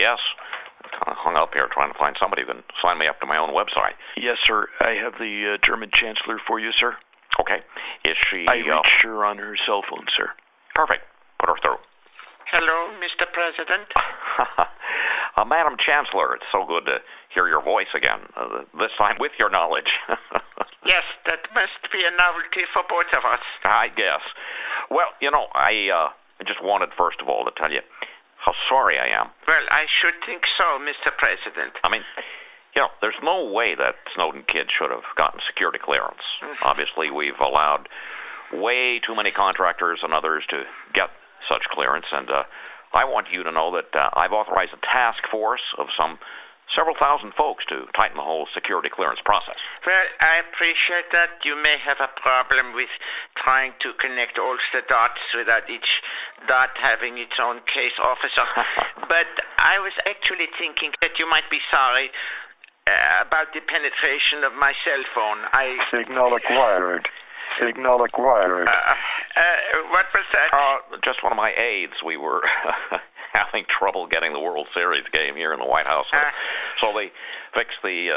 Yes. I'm kind of hung up here trying to find somebody who can sign me up to my own website. Yes, sir. I have the German Chancellor for you, sir. Okay. Is she... I reached her on her cell phone, sir. Perfect. Put her through. Hello, Mr. President. Madam Chancellor, it's so good to hear your voice again, this time with your knowledge. Yes, that must be a novelty for both of us. I guess. Well, I just wanted, first of all, to tell you how sorry I am. Well, I should think so, Mr. President. I mean, there's no way that Snowden kid should have gotten security clearance. Mm-hmm. Obviously, we've allowed way too many contractors and others to get such clearance, and I want you to know that I've authorized a task force of several thousand folks to tighten the whole security clearance process. Well, I appreciate that. You may have a problem with trying to connect all the dots without each dot having its own case officer. But I was actually thinking that you might be sorry about the penetration of my cell phone. Signal acquired. Signal acquired. What was that? Just one of my aides. We were having trouble getting the World Series game here in the White House. So they fixed the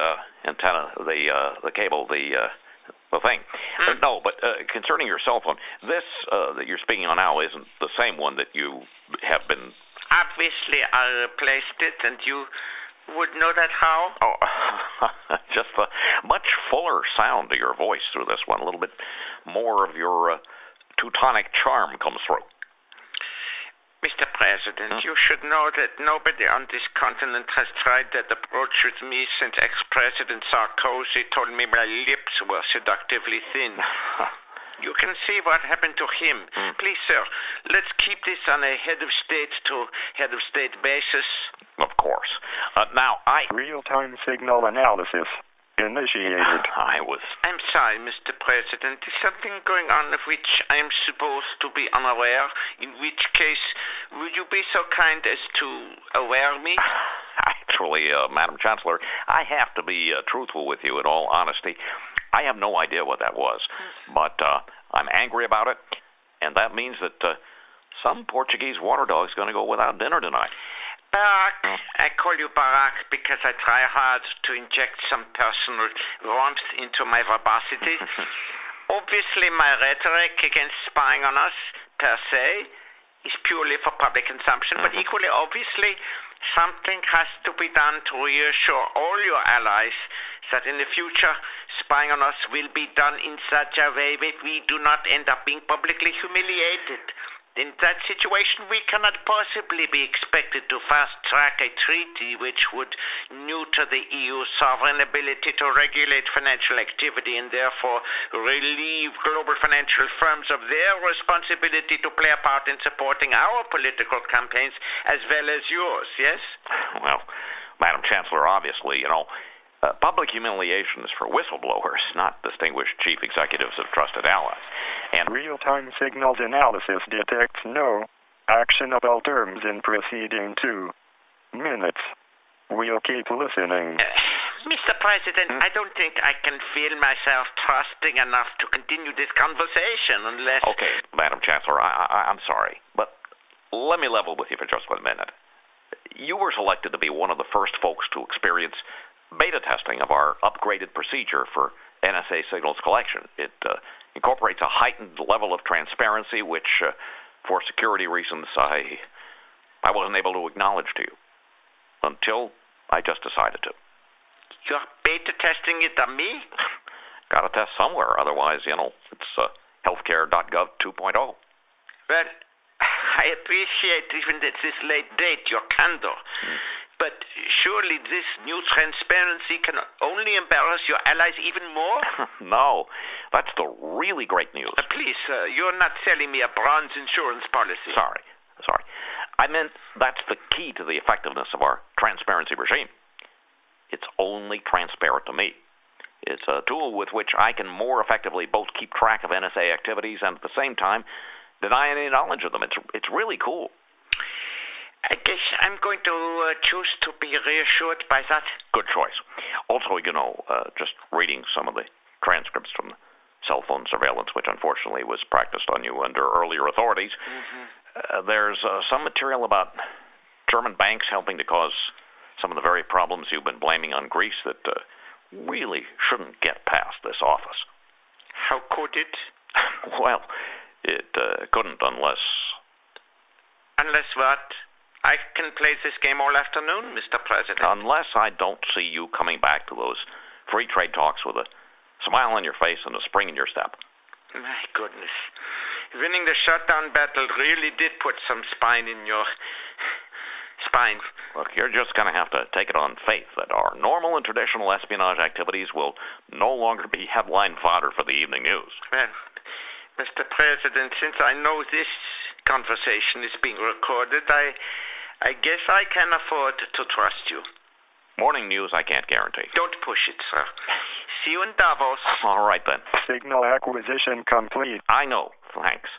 antenna, the cable, the thing. No, but concerning your cell phone, this that you're speaking on now isn't the same one that you have been... Obviously, I replaced it, and you would know that how? Oh, just a much fuller sound to your voice through this one. A little bit more of your Teutonic charm comes through. Mr. President, you should know that nobody on this continent has tried that approach with me since ex-President Sarkozy told me my lips were seductively thin. You can see what happened to him. Please, sir, let's keep this on a head of state to head of state basis. Of course. Now, Real-time signal analysis initiated. I'm sorry, Mr. President. Is something going on of which I am supposed to be unaware? In which case, would you be so kind as to aware me? Actually, Madam Chancellor, I have to be truthful with you in all honesty. I have no idea what that was, but I'm angry about it, and that means that some Portuguese water dog's going to go without dinner tonight. Barack, I call you Barack because I try hard to inject some personal warmth into my verbosity. Obviously, my rhetoric against spying on us, per se, is purely for public consumption, but equally obviously, something has to be done to reassure all your allies that in the future, spying on us will be done in such a way that we do not end up being publicly humiliated. In that situation, we cannot possibly be expected to fast-track a treaty which would neuter the EU's sovereign ability to regulate financial activity and therefore relieve global financial firms of their responsibility to play a part in supporting our political campaigns as well as yours, yes? Well, Madam Chancellor, obviously, public humiliation is for whistleblowers, not distinguished chief executives of trusted allies. And real-time signals analysis detects no actionable terms in preceding 2 minutes. We'll keep listening. Mr. President, I don't think I can feel myself trusting enough to continue this conversation unless... Okay, Madam Chancellor, I'm sorry, but let me level with you for just 1 minute. You were selected to be one of the first folks to experience beta testing of our upgraded procedure for NSA signals collection. It incorporates a heightened level of transparency, which, for security reasons, I wasn't able to acknowledge to you until I just decided to. You're beta testing it on me? Got to test somewhere, otherwise, it's healthcare.gov 2.0. Well, I appreciate even at this late date your candor. But surely this new transparency can only embarrass your allies even more? No, that's the really great news. Please, you're not selling me a bronze insurance policy. Sorry. I meant that's the key to the effectiveness of our transparency regime. It's only transparent to me. It's a tool with which I can more effectively both keep track of NSA activities and at the same time deny any knowledge of them. It's really cool. I guess I'm going to choose to be reassured by that. Good choice. Also, just reading some of the transcripts from the cell phone surveillance, which unfortunately was practiced on you under earlier authorities, there's some material about German banks helping to cause some of the very problems you've been blaming on Greece that really shouldn't get past this office. How could it? Well, it couldn't unless... Unless what? I can play this game all afternoon, Mr. President. Unless I don't see you coming back to those free trade talks with a smile on your face and a spring in your step. My goodness. Winning the shutdown battle really did put some spine in your... spine. Look, you're just going to have to take it on faith that our normal and traditional espionage activities will no longer be headline fodder for the evening news. Well, Mr. President, since I know this conversation is being recorded, I guess I can afford to trust you. Morning news I can't guarantee. Don't push it, sir. See you in Davos. All right, then. Signal acquisition complete. I know. Thanks.